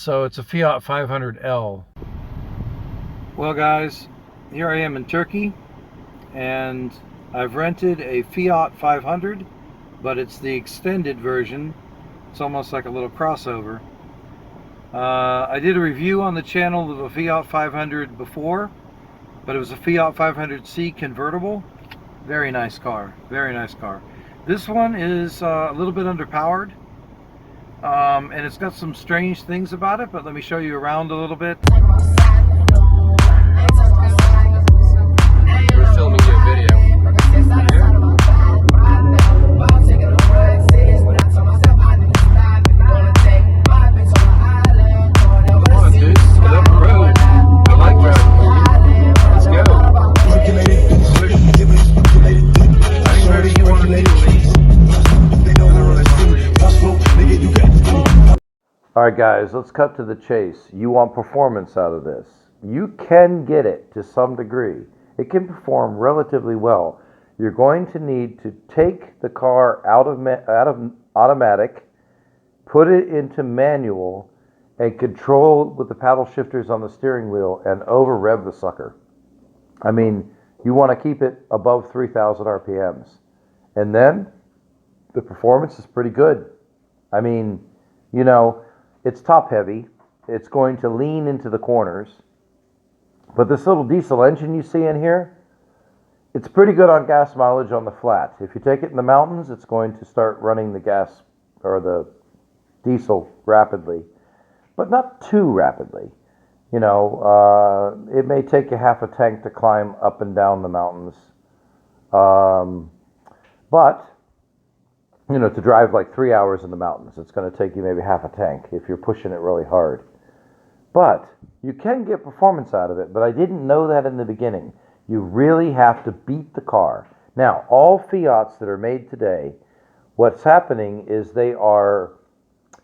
So it's a Fiat 500L. Well guys, here I am in Turkey, and I've rented a Fiat 500, but it's the extended version. It's almost like a little crossover. I did a review on the channel of a Fiat 500 before, but it was a Fiat 500C convertible. Very nice car, very nice car. This one is a little bit underpowered, and it's got some strange things about it, but let me show you around a little bit. We're filming you a video. Alright guys, let's cut to the chase. You want performance out of this. You can get it to some degree. It can perform relatively well. You're going to need to take the car out of automatic, put it into manual, and control with the paddle shifters on the steering wheel and over rev the sucker. I mean, you want to keep it above 3,000 RPMs. And then the performance is pretty good. I mean, you know, it's top heavy. It's going to lean into the corners. But this little diesel engine you see in here, it's pretty good on gas mileage on the flat. If you take it in the mountains, it's going to start running the gas or the diesel rapidly, but not too rapidly. You know, it may take you half a tank to climb up and down the mountains. But you know, to drive like 3 hours in the mountains, it's going to take you maybe half a tank if you're pushing it really hard. But you can get performance out of it, but I didn't know that in the beginning. You really have to beat the car. Now, all Fiats that are made today, what's happening is they are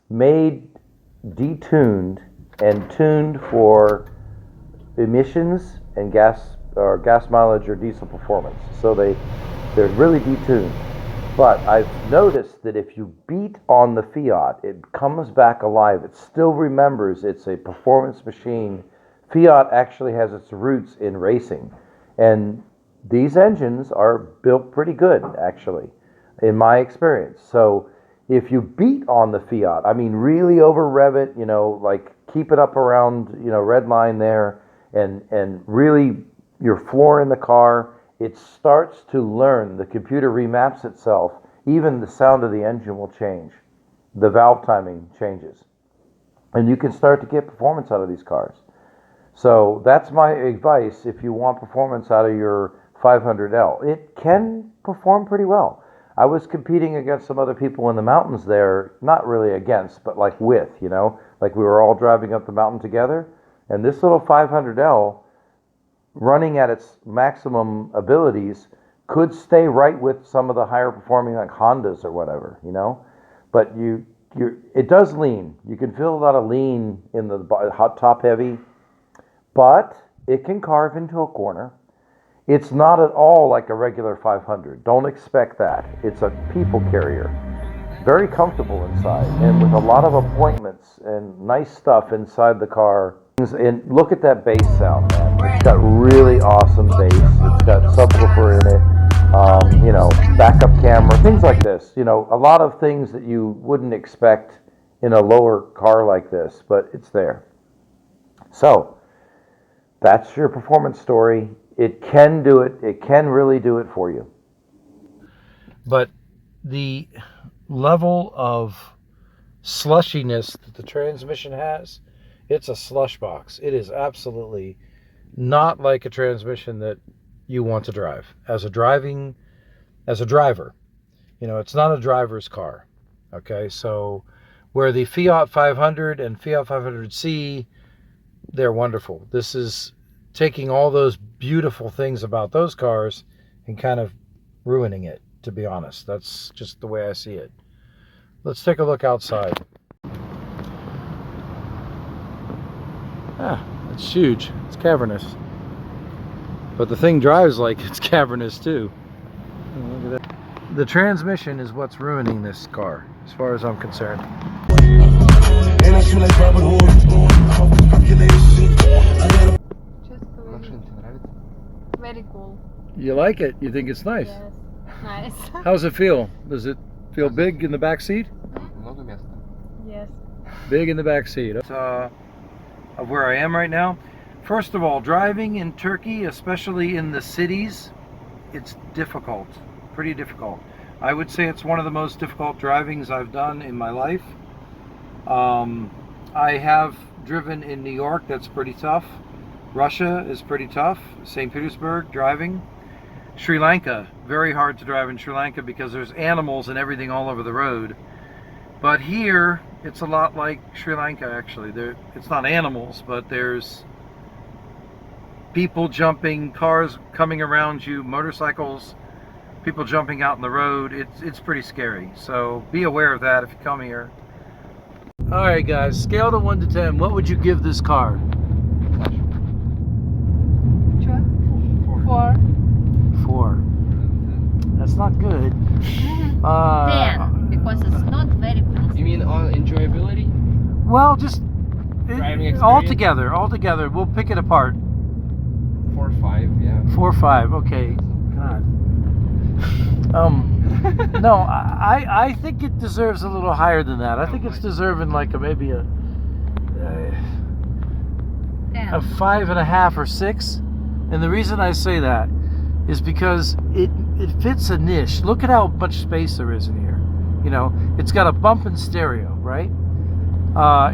made detuned and tuned for emissions and gas mileage or diesel performance. So they're really detuned. But I've noticed that if you beat on the Fiat, it comes back alive. It still remembers it's a performance machine. Fiat actually has its roots in racing. And these engines are built pretty good, actually, in my experience. So if you beat on the Fiat, I mean really over rev it, you know, like keep it up around, you know, red line there, and really you're flooring the car, it starts to learn. The computer remaps itself. Even the sound of the engine will change. The valve timing changes. And you can start to get performance out of these cars. So that's my advice if you want performance out of your 500L. It can perform pretty well. I was competing against some other people in the mountains there, not really against, but like with, you know, like we were all driving up the mountain together. And this little 500L, running at its maximum abilities, could stay right with some of the higher performing like Hondas or whatever, you know. But it does lean. You can feel a lot of lean in the hot top heavy, but it can carve into a corner. It's not at all like a regular 500. Don't expect that. It's a people carrier. Very comfortable inside, and with a lot of appointments and nice stuff inside the car. And look at that bass sound, man. It's got really awesome bass. It's got subwoofer in it, you know, backup camera, things like this. You know, a lot of things that you wouldn't expect in a lower car like this, but it's there. So that's your performance story. It can do it. It can really do it for you. But the level of slushiness that the transmission has, it's a slush box. It is absolutely not like a transmission that you want to drive as a driver. You know, it's not a driver's car. Okay, so where the Fiat 500 and Fiat 500C, they're wonderful. This is taking all those beautiful things about those cars and kind of ruining it, to be honest. That's just the way I see it. Let's take a look outside. Ah, it's huge. It's cavernous. But the thing drives like it's cavernous too. Look at that. The transmission is what's ruining this car, as far as I'm concerned. Very cool. You like it? You think it's nice? Yes. Nice. How's it feel? Does it feel big in the back seat? Много места. Yes. Big in the back seat. Of where I am right now. First of all, driving in Turkey, especially in the cities, it's difficult. Pretty difficult. I would say it's one of the most difficult drivings I've done in my life. I have driven in New York. That's pretty tough. Russia is pretty tough. St. Petersburg, driving. Sri Lanka, very hard to drive in Sri Lanka because there's animals and everything all over the road. But here, it's a lot like Sri Lanka, actually. It's not animals, but there's people jumping, cars coming around you, motorcycles, people jumping out in the road. It's pretty scary. So be aware of that if you come here. All right, guys, scale to 1 to 10. What would you give this car? Sure. 4. 4. That's not good. 10, because it's not very fast. You mean on enjoyability? Well, just Driving experience? Altogether, we'll pick it apart. 4 or 5, yeah. 4 or 5. Okay. God. No, I think it deserves a little higher than that. I think it's deserving like maybe a 5.5 or 6. And the reason I say that is because it fits a niche. Look at how much space there is in here. You know, it's got a bump and stereo, right?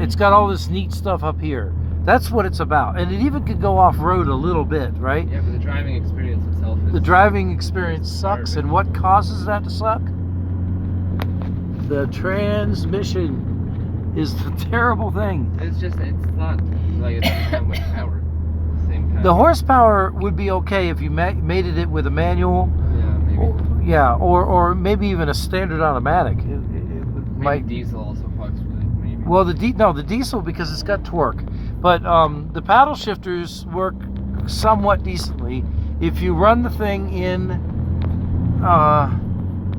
It's got all this neat stuff up here. That's what it's about. And it even could go off-road a little bit, right? Yeah, but the driving experience itself is... The driving experience sucks, and what causes that to suck? The transmission is the terrible thing. It's not like it doesn't have much power. Same power. The horsepower would be okay if you mated it with a manual. Yeah, maybe. Or maybe even a standard automatic. Maybe diesel also fucks with it, maybe. Well, the diesel, because it's got torque. But the paddle shifters work somewhat decently. If you run the thing in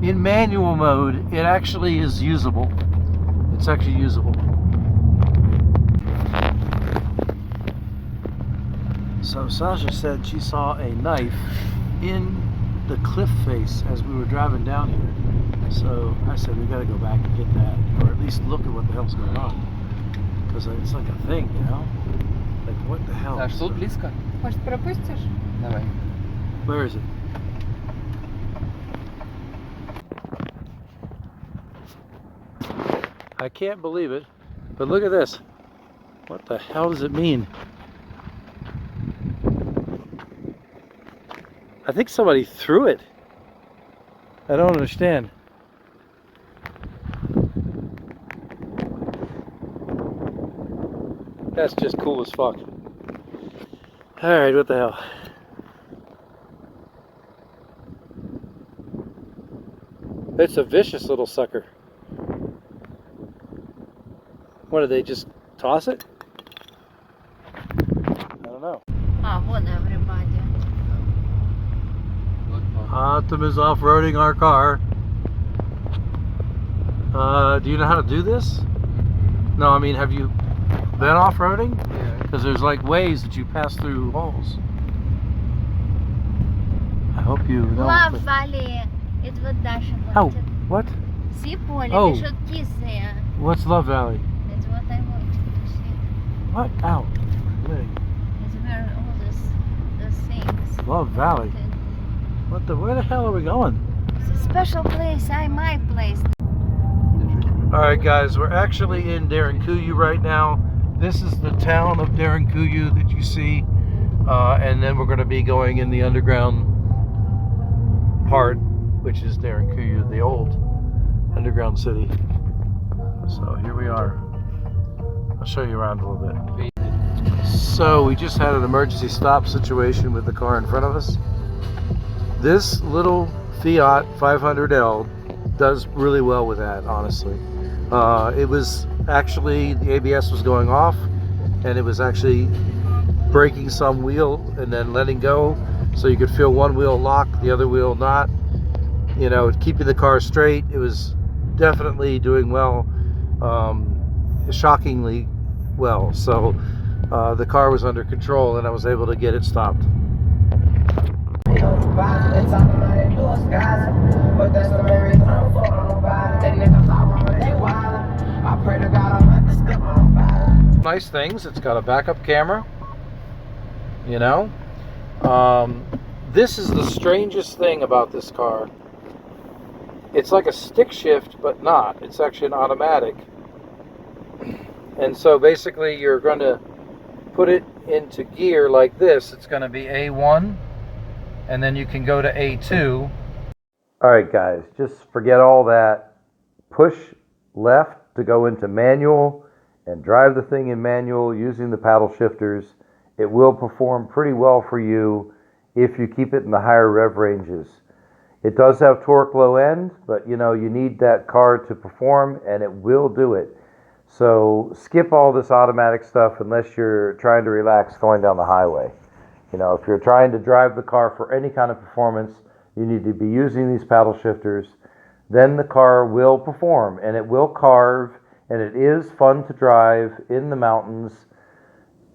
manual mode, it actually is usable. It's actually usable. So Sasha said she saw a knife in the cliff face as we were driving down here. So I said we got to go back and get that, or at least look at what the hell's going on. Because it's like a thing, you know? Like, what the hell? Саш, тут близко? Может, пропустишь? Давай. Where is it? I can't believe it, but look at this. What the hell does it mean? I think somebody threw it. I don't understand. That's just cool as fuck. Alright, what the hell? It's a vicious little sucker. What, did they just toss it? I don't know. Вон everybody. Autumn is off-roading our car. Do you know how to do this? No, I mean, have you been off-roading? Yeah. Because there's like ways that you pass through holes. I hope you know. Love Valley. It was Dasha Oh, wanted. what? See, Polly, Oh. we should kiss there. What's Love Valley? That's what I wanted to see. What? Ow. Wait. It's where all the things. Love Valley. What the? Where the hell are we going? It's a special place. My place. All right, guys, we're actually in Derinkuyu right now. This is the town of Derinkuyu that you see, and then we're going to be going in the underground part, which is Derinkuyu, the old underground city. So here we are. I'll show you around a little bit. So we just had an emergency stop situation with the car in front of us. This little Fiat 500L does really well with that, honestly. It was actually, the ABS was going off, and it was actually braking some wheel and then letting go, so you could feel one wheel lock, the other wheel not. You know, keeping the car straight. It was definitely doing well, shockingly well. So the car was under control, and I was able to get it stopped. supervisor. They talking about they do us guys. But that's the main reason I don't fuck on nobody. They niggas all want me, they wildin'. I pray to God I'm not to step on nobody. Nice things. It's got a backup camera. You know? This is the strangest thing about this car. It's like a stick shift, but not. It's actually an automatic. And so basically you're going to put it into gear like this. It's going to be A1, and then you can go to A2. All right, guys, just forget all that. Push left to go into manual and drive the thing in manual using the paddle shifters. It will perform pretty well for you if you keep it in the higher rev ranges. It does have torque low end, but you know, you need that car to perform, and it will do it. So skip all this automatic stuff unless you're trying to relax going down the highway. You know, if you're trying to drive the car for any kind of performance, you need to be using these paddle shifters. Then the car will perform, and it will carve, and it is fun to drive in the mountains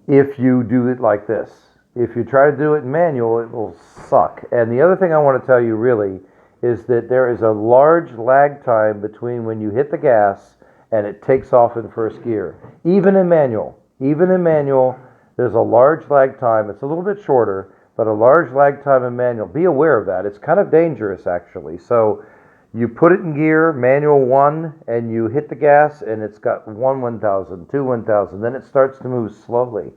if you do it like this. If you try to do it in manual, it will suck. And the other thing I want to tell you really is that there is a large lag time between when you hit the gas and it takes off in first gear. Even in manual, there's a large lag time. It's a little bit shorter, but a large lag time in manual. Be aware of that. It's kind of dangerous, actually. So you put it in gear, manual 1, and you hit the gas, and it's got 1,000, 2 1,000. Then it starts to move slowly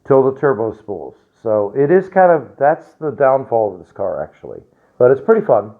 till the turbo spools. So it is kind of, that's the downfall of this car, actually. But it's pretty fun.